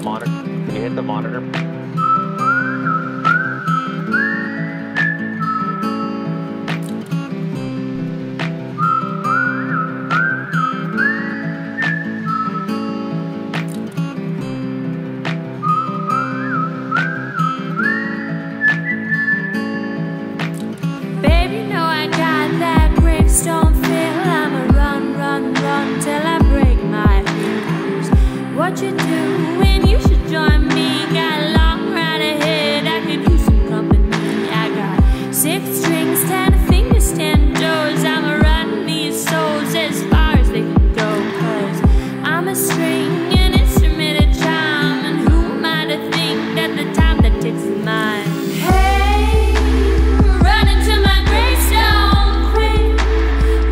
monitor? Can you hit the monitor? Baby, know I got that gravestone feel. I'ma run, run, run till I break my heels. What you doing? You should join me. Got a long ride ahead. I could use some company. I got 6 strings, 10 fingers, 10 toes. I'ma run these souls as far as they can go. 'Cause I'm a string, an instrument, a chime. And who am I to think that the time that ticks is mine? Hey, run into my gravestone quick.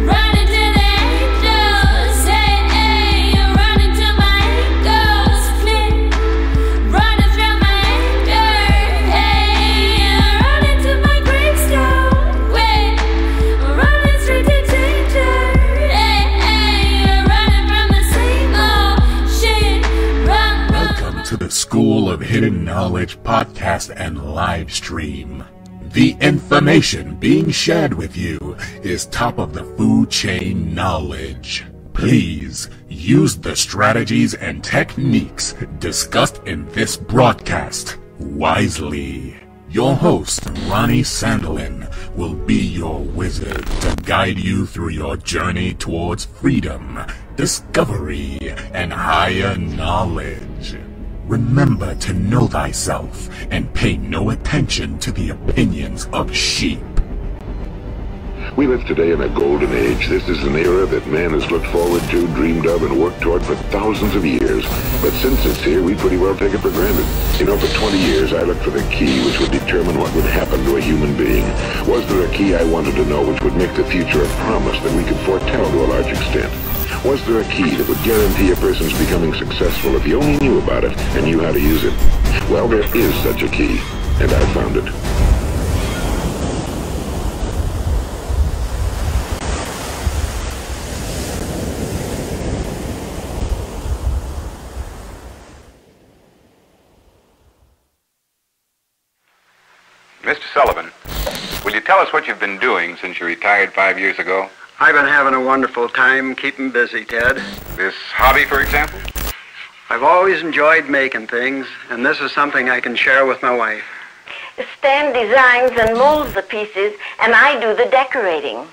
Run into the angels. Hey, run into my angels quick. Running through my anger. Hey, run into my gravestone quick. Running straight to danger. Hey, running from the same old shit. Run, run. Welcome to the School of Hidden Knowledge podcast and live stream. The information being shared with you is top of the food chain knowledge. Please use the strategies and techniques discussed in this broadcast wisely. Your host, Ronnie Sandelin, will be your wizard to guide you through your journey towards freedom, discovery, and higher knowledge. Remember to know thyself and pay no attention to the opinions of sheep. We live today in a golden age. This is an era that man has looked forward to, dreamed of, and worked toward for thousands of years. But since it's here, we pretty well take it for granted. You know, for 20 years, I looked for the key which would determine what would happen to a human being. Was there a key I wanted to know which would make the future a promise that we could foretell to a large extent? Was there a key that would guarantee a person's becoming successful if he only knew about it and knew how to use it? Well, there is such a key, and I found it. Mr. Sullivan, will you tell us what you've been doing since you retired 5 years ago? I've been having a wonderful time keeping busy, Ted. This hobby, for example? I've always enjoyed making things, and this is something I can share with my wife. Stan designs and molds the pieces, and I do the decorating.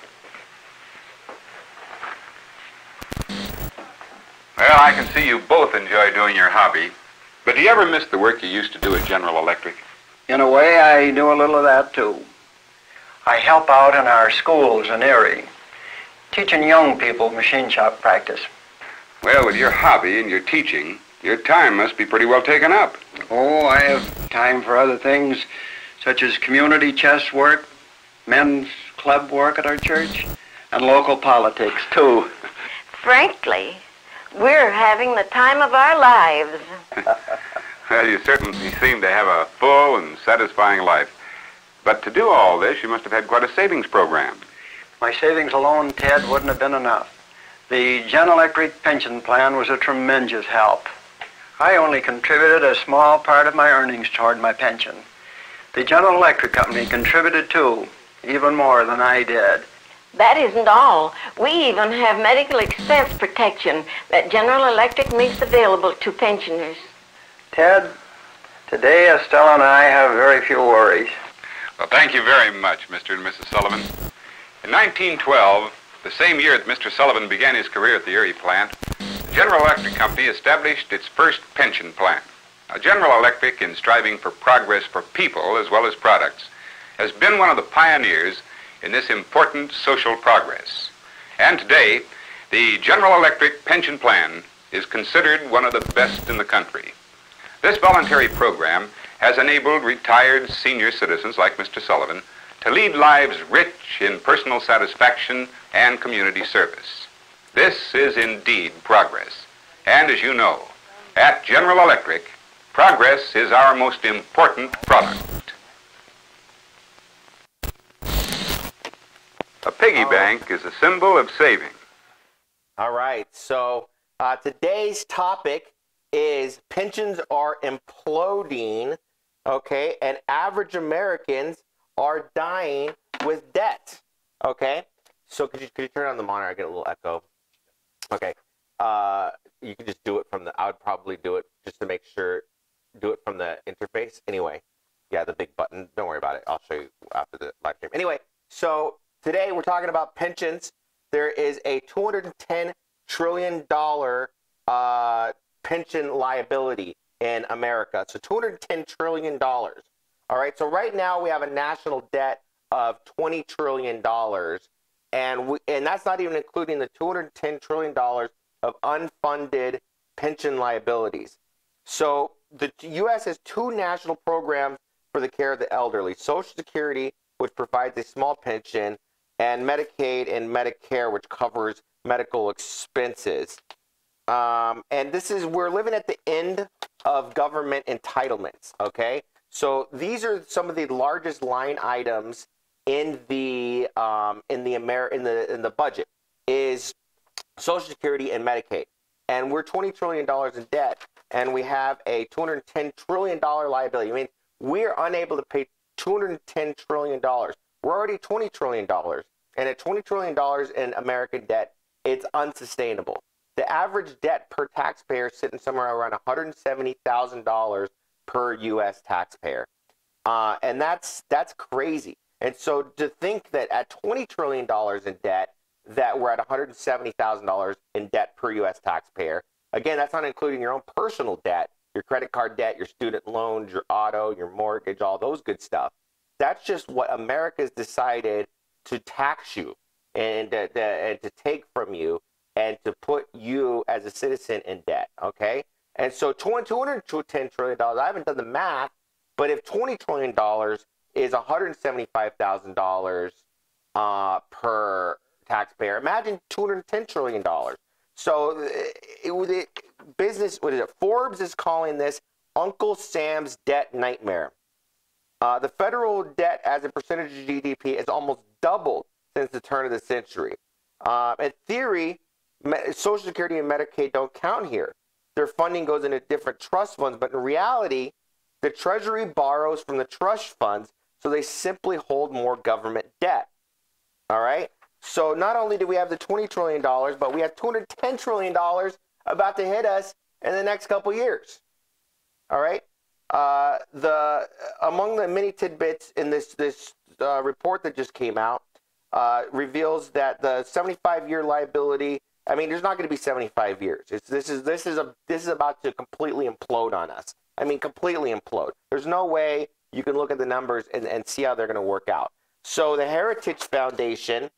Well, I can see you both enjoy doing your hobby, but do you ever miss the work you used to do at General Electric? In a way, I do a little of that, too. I help out in our schools in Erie, teaching young people machine shop practice. Well, with your hobby and your teaching, your time must be pretty well taken up. Oh, I have time for other things, such as community chess work, men's club work at our church, and local politics, too. Frankly, we're having the time of our lives. Well, you certainly seem to have a full and satisfying life. But to do all this, you must have had quite a savings program. My savings alone, Ted, wouldn't have been enough. The General Electric pension plan was a tremendous help. I only contributed a small part of my earnings toward my pension. The General Electric Company contributed too, even more than I did. That isn't all. We even have medical expense protection that General Electric makes available to pensioners. Ted, today Estelle and I have very few worries. Well, thank you very much, Mr. and Mrs. Sullivan. In 1912, the same year that Mr. Sullivan began his career at the Erie plant, the General Electric Company established its first pension plan. Now, General Electric, in striving for progress for people as well as products, has been one of the pioneers in this important social progress. And today, the General Electric pension plan is considered one of the best in the country. This voluntary program has enabled retired senior citizens like Mr. Sullivan to lead lives rich in personal satisfaction and community service. This is indeed progress. And as you know, at General Electric, progress is our most important product. A piggy bank is a symbol of saving. All right, so today's topic is pensions are imploding, okay, and average Americans are dying with debt, okay? So could you turn on the monitor? I get a little echo. Okay. You can just do it from I would probably do it just to make sure, do it from the interface. Anyway, yeah, the big button. Don't worry about it. I'll show you after the live stream. Anyway, so today we're talking about pensions. There is a $210 trillion pension liability in America. So $210 trillion. All right. So right now we have a national debt of $20 trillion. And that's not even including the $210 trillion of unfunded pension liabilities. So the U.S. has two national programs for the care of the elderly: Social Security, which provides a small pension, and Medicaid and Medicare, which covers medical expenses. And we're living at the end of government entitlements. Okay, so these are some of the largest line items in the budget is Social Security and Medicaid, and we're $20 trillion in debt, and we have a $210 trillion liability. I mean, we're unable to pay $210 trillion. We're already $20 trillion, and at $20 trillion in American debt, it's unsustainable. The average debt per taxpayer is sitting somewhere around $170,000 per U.S. taxpayer, and that's crazy. And so to think that at $20 trillion in debt, that we're at $170,000 in debt per U.S. taxpayer. Again, that's not including your own personal debt, your credit card debt, your student loans, your auto, your mortgage, all those good stuff. That's just what America's decided to tax you and to take from you and to put you as a citizen in debt, okay? And so $210 trillion, I haven't done the math, but if $20 trillion is $175,000 per taxpayer, imagine $210 trillion. So Forbes is calling this Uncle Sam's debt nightmare. The federal debt as a percentage of GDP has almost doubled since the turn of the century. In theory, Social Security and Medicaid don't count here. Their funding goes into different trust funds, but in reality, the Treasury borrows from the trust funds, so they simply hold more government debt. All right? So not only do we have the $20 trillion, but we have $210 trillion about to hit us in the next couple years. All right? Among the many tidbits in this report that just came out reveals that the 75-year liability, I mean, there's not going to be 75 years. This is about to completely implode on us. I mean, completely implode. There's no way you can look at the numbers and see how they're going to work out. So the Heritage Foundation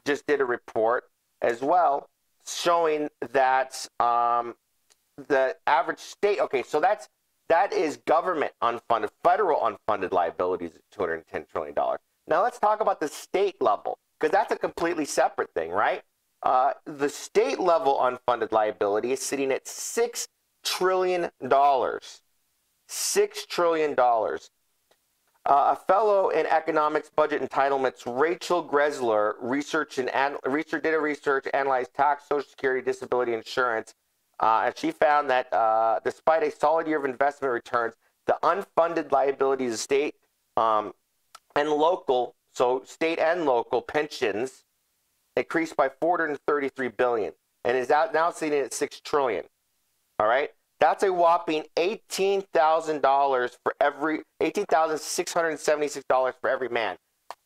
just did a report as well showing that the average state, okay, so that is government unfunded, federal unfunded liabilities of $210 trillion. Now let's talk about the state level, because that's a completely separate thing, right? The state level unfunded liability is sitting at $6 trillion. $6 trillion. A fellow in economics budget entitlements, Rachel Gressler, did a research, analyzed tax, Social Security, disability insurance, and she found that despite a solid year of investment returns, the unfunded liabilities of state and local, so state and local pensions increased by $433 billion and is now sitting at $6 trillion. All right. That's a whopping $18,676 for every man.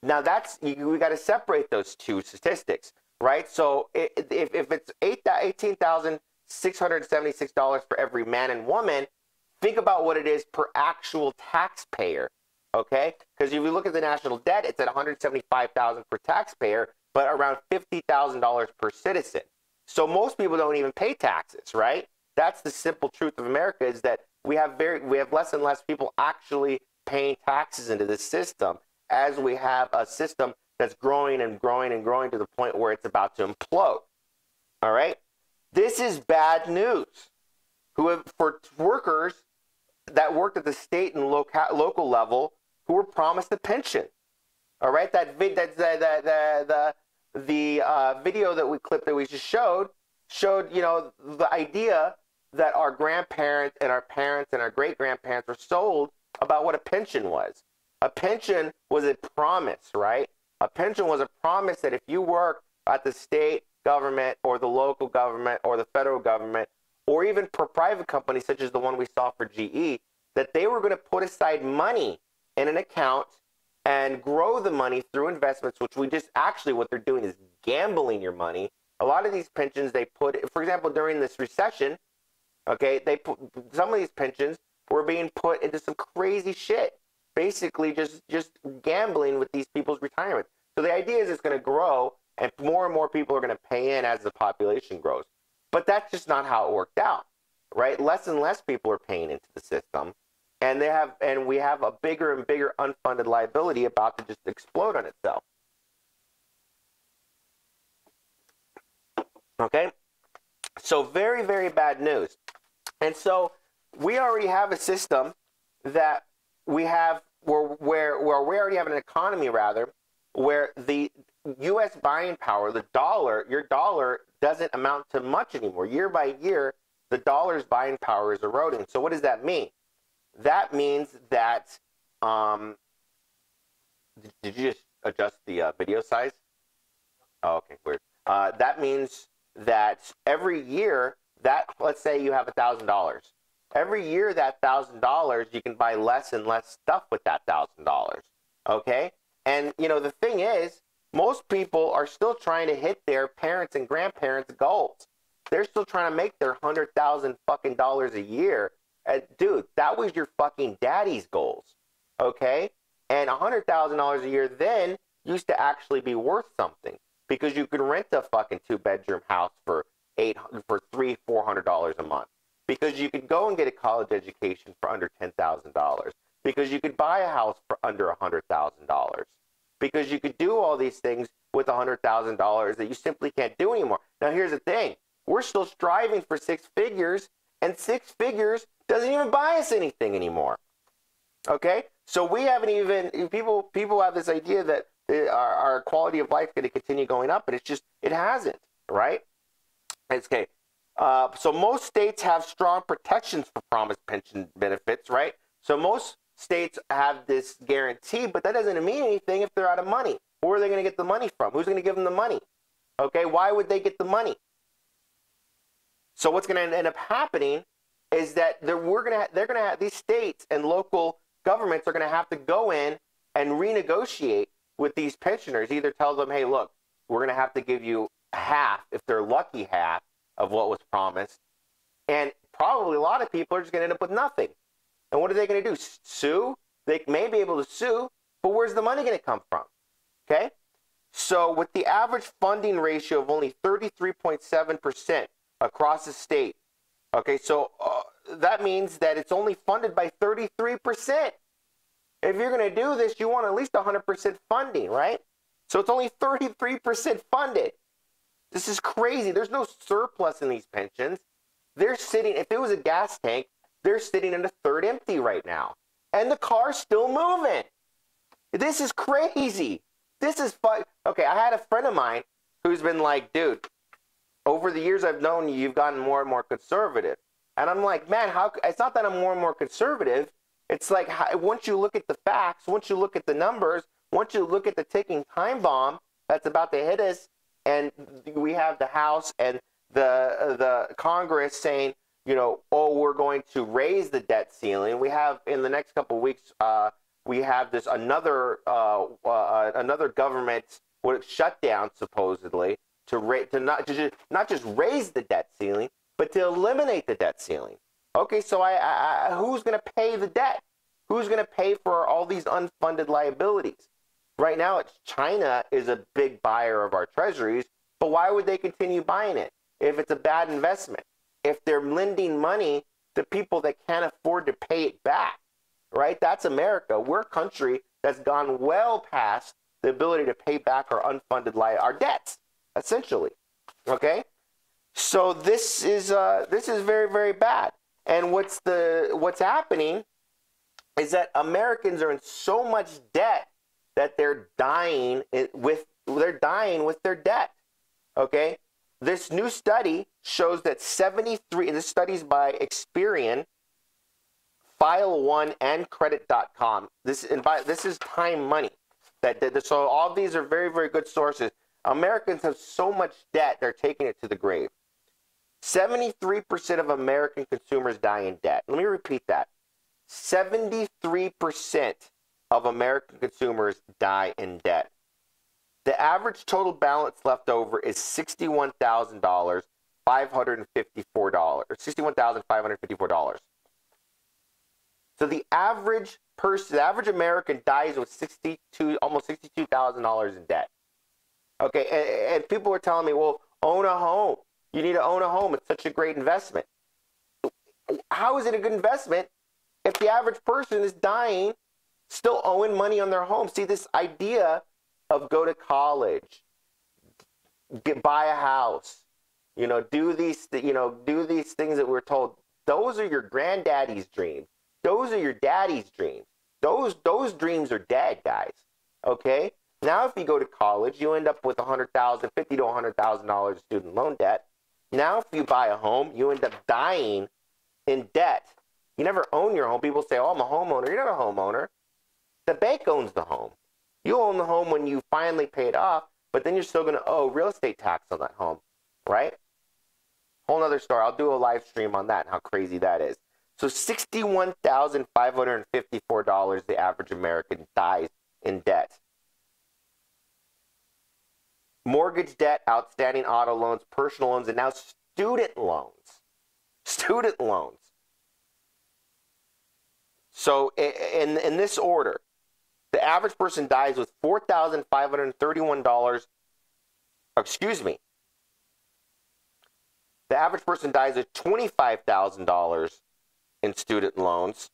Now we got to separate those two statistics, right? So if it's $18,676 for every man and woman, think about what it is per actual taxpayer, okay? Because if you look at the national debt, it's at $175,000 per taxpayer, but around $50,000 per citizen. So most people don't even pay taxes, right? That's the simple truth of America, is that we have less and less people actually paying taxes into this system, as we have a system that's growing and growing and growing to the point where it's about to implode. All right? This is bad news for workers that worked at the state and local level who were promised a pension. All right? The video that we just showed, the idea that our grandparents and our parents and our great-grandparents were sold about what a pension was. A pension was a promise, right? A pension was a promise that if you work at the state government or the local government or the federal government or even for private companies such as the one we saw for GE, that they were going to put aside money in an account and grow the money through investments, which we just actually what they're doing is gambling your money. A lot of these pensions they put, for example, during this recession, okay, they put some of these pensions were being put into some crazy shit, basically just gambling with these people's retirement. So the idea is it's going to grow, and more people are going to pay in as the population grows. But that's just not how it worked out, right? Less and less people are paying into the system, and we have a bigger and bigger unfunded liability about to just explode on itself. Okay, so very, very bad news. And so we already have a system that we have where we already have an economy, rather, where the U.S. buying power, the dollar, your dollar doesn't amount to much anymore. Year by year, the dollar's buying power is eroding. So what does that mean? That means that, did you just adjust the video size? Oh, okay, weird. That means that every year that, let's say you have $1,000. Every year that $1,000, you can buy less and less stuff with that $1,000. Okay? And, you know, the thing is, most people are still trying to hit their parents' and grandparents' goals. They're still trying to make their $100,000 fucking dollars a year. Dude, that was your fucking daddy's goals. Okay? And $100,000 a year then used to actually be worth something, because you could rent a fucking 2-bedroom house for $300-400 a month, because you could go and get a college education for under $10,000, because you could buy a house for under $100,000, because you could do all these things with $100,000 that you simply can't do anymore. Now here's the thing: we're still striving for 6 figures, and 6 figures doesn't even buy us anything anymore. Okay, so we haven't even people have this idea that our quality of life is going to continue going up, but it hasn't, right? It's okay. So most states have strong protections for promised pension benefits, right? So most states have this guarantee, but that doesn't mean anything if they're out of money. Where are they going to get the money from? Who's going to give them the money? Okay, why would they get the money? So what's going to end up happening is that they're going to have these states and local governments are going to have to go in and renegotiate with these pensioners. Either tell them, hey, look, we're going to have to give you half, if they're lucky, half of what was promised. And probably a lot of people are just going to end up with nothing. And what are they going to do? Sue? They may be able to sue, but where's the money going to come from? Okay? So with the average funding ratio of only 33.7% across the state, okay, so that means that it's only funded by 33%. If you're going to do this, you want at least 100% funding, right? So it's only 33% funded. This is crazy. There's no surplus in these pensions. They're sitting, if it was a gas tank, they're sitting in a third empty right now. And the car's still moving. This is crazy. This is fun. Okay, I had a friend of mine who's been like, dude, over the years I've known you, you've gotten more and more conservative. And I'm like, man, it's not that I'm more and more conservative. It's like, once you look at the facts, once you look at the numbers, once you look at the ticking time bomb that's about to hit us, and we have the House and the Congress saying, you know, oh, we're going to raise the debt ceiling. We have, in the next couple of weeks, we have this another government shutdown, supposedly, to not just raise the debt ceiling, but to eliminate the debt ceiling. Okay, so who's going to pay the debt? Who's going to pay for all these unfunded liabilities? Right now, it's China is a big buyer of our treasuries, but why would they continue buying it if it's a bad investment? If they're lending money to people that can't afford to pay it back, right? That's America. We're a country that's gone well past the ability to pay back our unfunded our debts, essentially. Okay, so this is very, very bad. And what's happening is that Americans are in so much debt that they're dying with their debt. Okay, this new study shows that 73, and this study's by Experian, File One, and Credit.com. This is Time Money. So all of these are very, very good sources. Americans have so much debt, they're taking it to the grave. 73% of American consumers die in debt. Let me repeat that. 73% of American consumers die in debt. The average total balance left over is $61,554. $61,554. So the average person, the average American dies with almost $62,000 in debt. Okay, and people are telling me, well, own a home. You need to own a home. It's such a great investment. How is it a good investment if the average person is dying, still owing money on their home? See, this idea of go to college, buy a house, do these things that we're told. Those are your granddaddy's dreams. Those are your daddy's dreams. Those dreams are dead, guys. Okay. Now, if you go to college, you end up with $50,000 to $100,000 student loan debt. Now, if you buy a home, you end up dying in debt. You never own your home. People say, "Oh, I'm a homeowner." You're not a homeowner. The bank owns the home. You own the home when you finally pay it off, but then you're still going to owe real estate tax on that home, right? Whole nother story. I'll do a live stream on that and how crazy that is. So $61,554, the average American dies in debt. Mortgage debt, outstanding auto loans, personal loans, and now student loans. Student loans. So in this order, the average person dies with $4,531. Excuse me. The average person dies with $25,000 in student loans,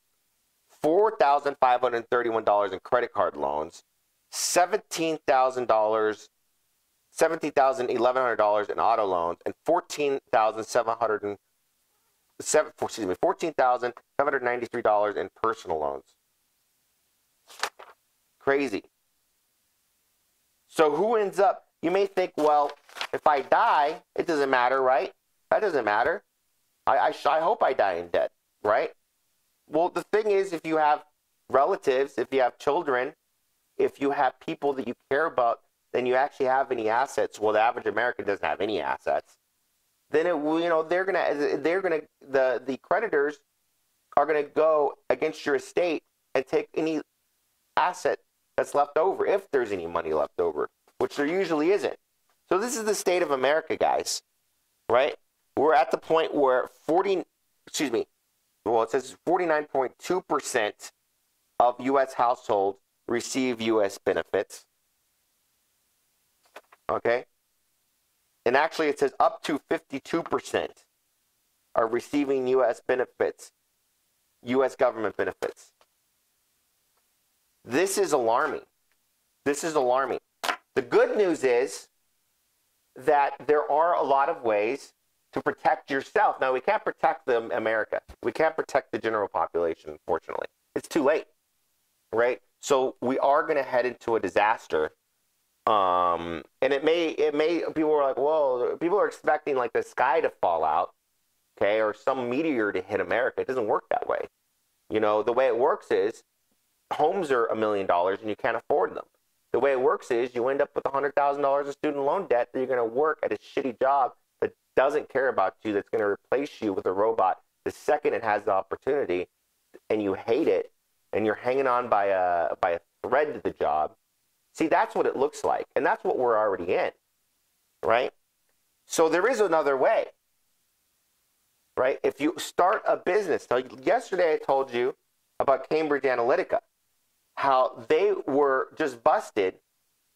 $4,531 in credit card loans, $17,1,100 in auto loans, and $14,793 in personal loans. Crazy. So who ends up? You may think, well, if I die, it doesn't matter, right? That doesn't matter. I hope I die in debt, right? Well, the thing is, if you have relatives, if you have children, if you have people that you care about, then you actually have any assets. Well, the average American doesn't have any assets. Then the creditors are gonna go against your estate and take any asset that's left over, if there's any money left over, which there usually isn't. So this is the state of America, guys, right? We're at the point where it says 49.2% of U.S. households receive U.S. benefits. Okay? And actually it says up to 52% are receiving U.S. benefits, U.S. government benefits. This is alarming. This is alarming. The good news is that there are a lot of ways to protect yourself. Now, we can't protect America. We can't protect the general population, unfortunately. It's too late, right? So we are going to head into a disaster. And it may, people are like, whoa, people are expecting like the sky to fall out, okay, or some meteor to hit America. It doesn't work that way. The way it works is homes are $1 million and you can't afford them. The way it works is you end up with $100,000 of student loan debt that you're going to work at a shitty job that doesn't care about you, that's going to replace you with a robot the second it has the opportunity, and you hate it, and you're hanging on by a thread to the job. See, that's what it looks like, and that's what we're already in, right? So there is another way, right? If you start a business, now yesterday I told you about Cambridge Analytica, how they were just busted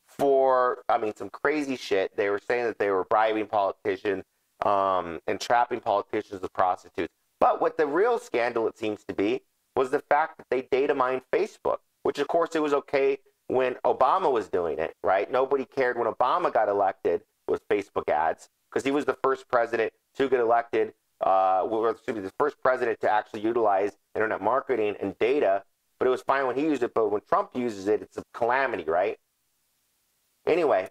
for, some crazy shit. They were saying that they were bribing politicians and trapping politicians with prostitutes. But what the real scandal, it seems to be, was the fact that they data mined Facebook, which of course it was okay when Obama was doing it, right? Nobody cared when Obama got elected with Facebook ads, because he was the first president to get elected, the first president to actually utilize internet marketing and data. But it was fine when he used it, but when Trump uses it, it's a calamity, right? Anyway,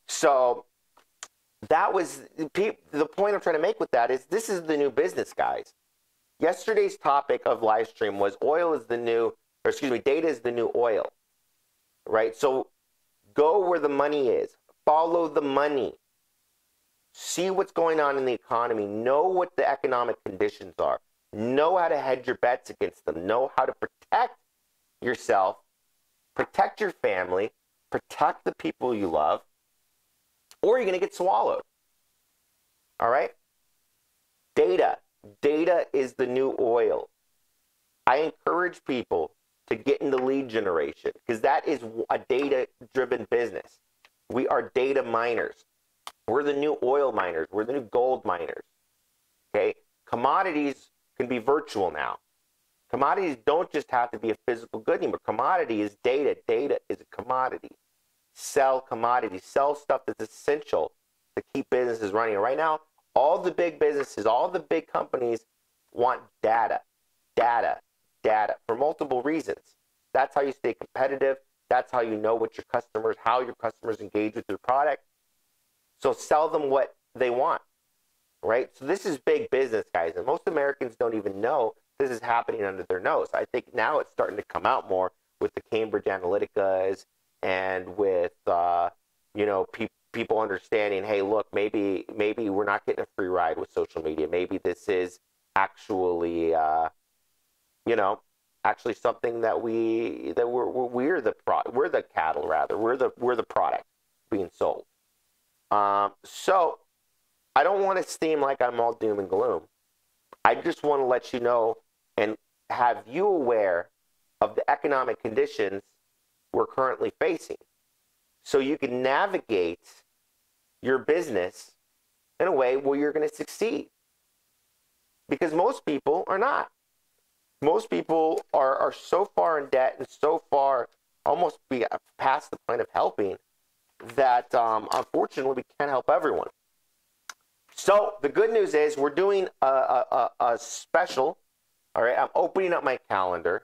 so that was the point I'm trying to make with that is this is the new business, guys. Yesterday's topic of live stream was data is the new oil, right? So go where the money is, follow the money, see what's going on in the economy, know what the economic conditions are, know how to hedge your bets against them, know how to protect yourself, protect your family, protect the people you love, or you're going to get swallowed. All right? Data is the new oil. I encourage people to get into lead generation because that is a data-driven business. We are data miners. We're the new oil miners. We're the new gold miners. Okay? Commodities can be virtual now. Commodities don't just have to be a physical good anymore. Commodity is data. Data is a commodity. Sell commodities. Sell stuff that's essential to keep businesses running. And right now, all the big businesses, all the big companies want data for multiple reasons. That's how you stay competitive. That's how you know how your customers engage with your product. So sell them what they want, right? So this is big business, guys. And most Americans don't even know this is happening under their nose. I think now it's starting to come out more with the Cambridge Analyticas and with, people understanding, hey, look, maybe we're not getting a free ride with social media. Maybe this is actually, actually something that we're the cattle, rather. We're the product being sold. So I don't want to seem like I'm all doom and gloom. I just want to let you know and have you aware of the economic conditions we're currently facing, so you can navigate your business in a way where you're going to succeed. Because most people are not. Most people are so far in debt and so far almost past the point of helping that unfortunately we can't help everyone. So the good news is we're doing a special. All right, I'm opening up my calendar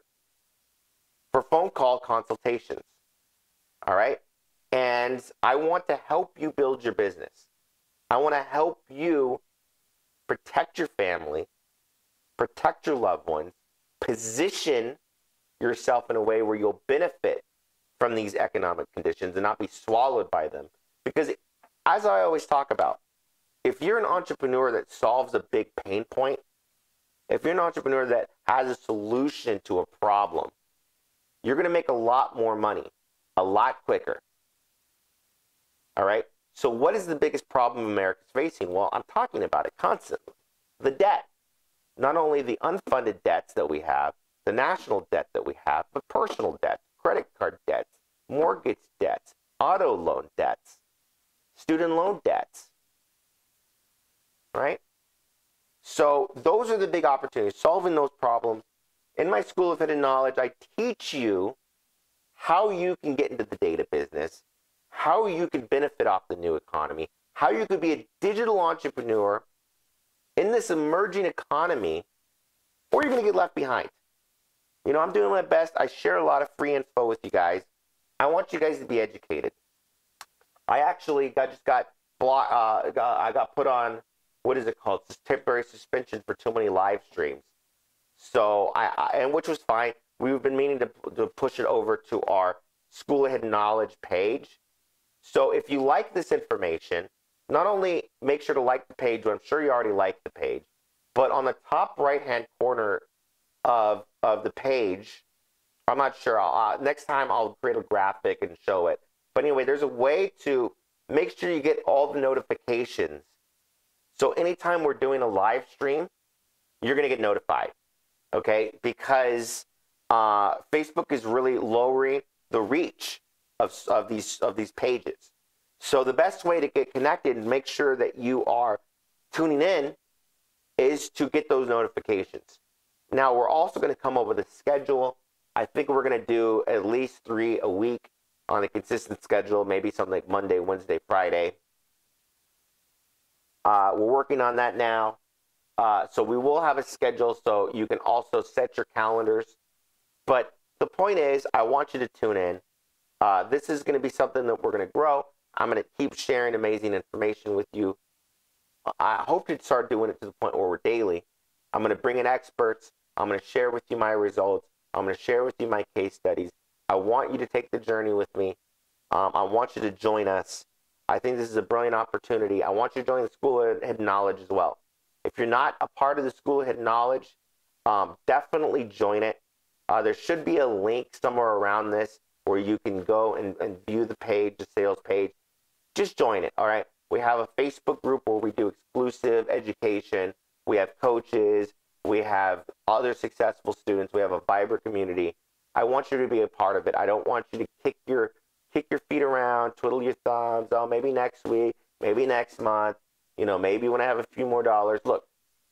for phone call consultations. All right, and I want to help you build your business. I want to help you protect your family, protect your loved ones, position yourself in a way where you'll benefit from these economic conditions and not be swallowed by them. Because as I always talk about, if you're an entrepreneur that solves a big pain point, if you're an entrepreneur that has a solution to a problem, you're going to make a lot more money, a lot quicker. All right? So what is the biggest problem America's facing? Well, I'm talking about it constantly. The debt. Not only the unfunded debts that we have, the national debt that we have, but personal debts, credit card debts, mortgage debts, auto loan debts, student loan debts. Right? So those are the big opportunities, solving those problems. In my School of Hidden Knowledge, I teach you how you can get into the data business, how you can benefit off the new economy, how you could be a digital entrepreneur in this emerging economy, or you're going to get left behind. I'm doing my best. I share a lot of free info with you guys. I want you guys to be educated. I actually I got put on, what is it called? Temporary suspension for too many live streams. So and which was fine. We've been meaning to push it over to our School of Hidden Knowledge page. So if you like this information, not only make sure to like the page, which I'm sure you already like the page, but on the top right-hand corner of the page, I'm not sure. Next time I'll create a graphic and show it. But anyway, there's a way to make sure you get all the notifications. So anytime we're doing a live stream, you're going to get notified, okay? Because Facebook is really lowering the reach of these pages. So the best way to get connected and make sure that you are tuning in is to get those notifications. Now, we're also going to come up with a schedule. I think we're going to do at least 3 a week on a consistent schedule, maybe something like Monday, Wednesday, Friday. We're working on that now. So we will have a schedule so you can also set your calendars. But the point is, I want you to tune in. This is going to be something that we're going to grow. I'm going to keep sharing amazing information with you. I hope to start doing it to the point where we're daily. I'm going to bring in experts. I'm going to share with you my results. I'm going to share with you my case studies. I want you to take the journey with me. I want you to join us. I think this is a brilliant opportunity. I want you to join the School of Hidden Knowledge as well. If you're not a part of the School of Hidden Knowledge, definitely join it. There should be a link somewhere around this where you can go and view the page, the sales page. Just join it, all right? We have a Facebook group where we do exclusive education. We have coaches. We have other successful students. We have a vibrant community. I want you to be a part of it. I don't want you to kick your feet around, twiddle your thumbs. Oh, maybe next week, maybe next month, maybe when I have a few more dollars. Look,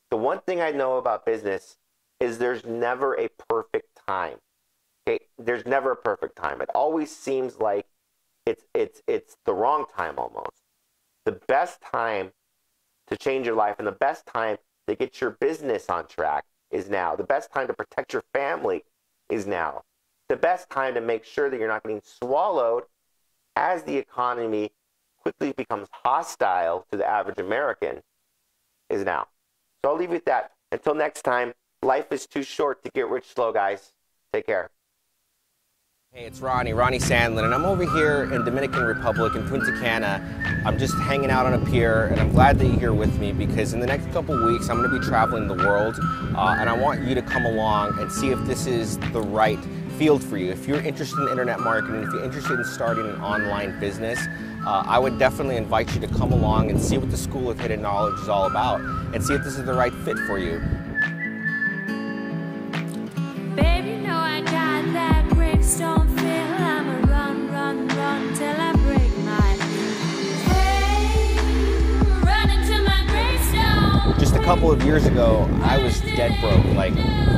the one thing I know about business is there's never a perfect time. Okay? There's never a perfect time. It always seems like it's the wrong time almost. The best time to change your life and the best time to get your business on track is now. The best time to protect your family is now. The best time to make sure that you're not getting swallowed as the economy quickly becomes hostile to the average American is now. So I'll leave you with that. Until next time, life is too short to get rich slow, guys. Take care. Hey, it's Ronnie Sandlin, and I'm over here in Dominican Republic in Punta Cana. I'm just hanging out on a pier, and I'm glad that you're here with me because in the next couple weeks, I'm going to be traveling the world, and I want you to come along and see if this is the right field for you. If you're interested in internet marketing, if you're interested in starting an online business, I would definitely invite you to come along and see what the School of Hidden Knowledge is all about and see if this is the right fit for you. Baby, know I got that gravestone feel. I'ma run till I break my head. Hey, run into my gravestone. Just a couple of years ago, I was dead broke, like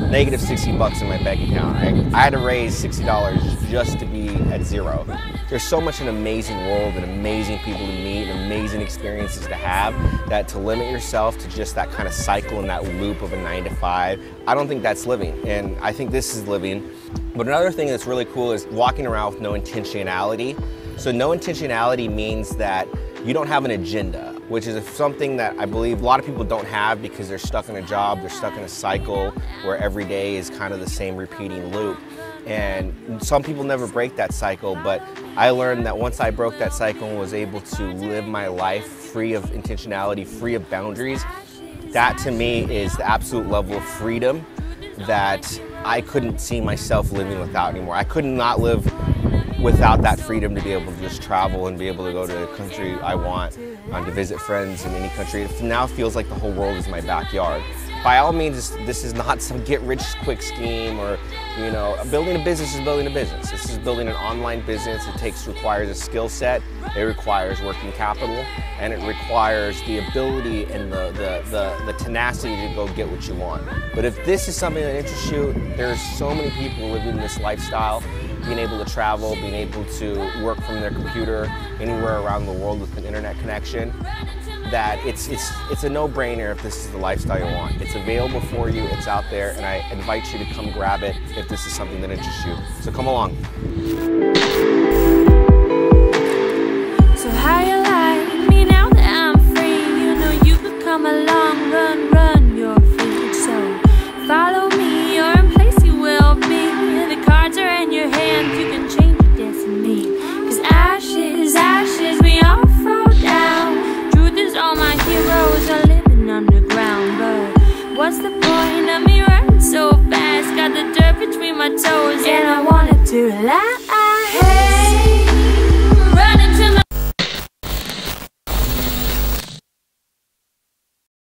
negative 60 bucks in my bank account. I had to raise $60 just to be at zero. There's so much an amazing world and amazing people to meet and amazing experiences to have that to limit yourself to just that kind of cycle and that loop of a 9 to 5, I don't think that's living, and I think this is living. But another thing that's really cool is walking around with no intentionality. So no intentionality means that you don't have an agenda, which is something that I believe a lot of people don't have because they're stuck in a job, they're stuck in a cycle where every day is kind of the same repeating loop. And some people never break that cycle, but I learned that once I broke that cycle and was able to live my life free of intentionality, free of boundaries, that to me is the absolute level of freedom that I couldn't see myself living without anymore. I could not live without that freedom to be able to just travel and be able to go to the country I want, to visit friends in any country. It now feels like the whole world is my backyard. By all means, this is not some get-rich-quick scheme or, building a business is building a business. This is building an online business. It requires a skill set, it requires working capital, and it requires the ability and the tenacity to go get what you want. But if this is something that interests you, there's so many people living this lifestyle, being able to travel, being able to work from their computer anywhere around the world with an internet connection, that it's a no-brainer if this is the lifestyle you want. It's available for you, it's out there, and I invite you to come grab it if this is something that interests you. So come along. So how you like me now that I'm free? You could come along, run your feet. So follow me, you're in place you will be. The cards are in your hand, you can change your destiny. 'Cause ashes, we all fall down. All my heroes are living underground, but what's the point of me running so fast? Got the dirt between my toes and I wanted to lie. Hey.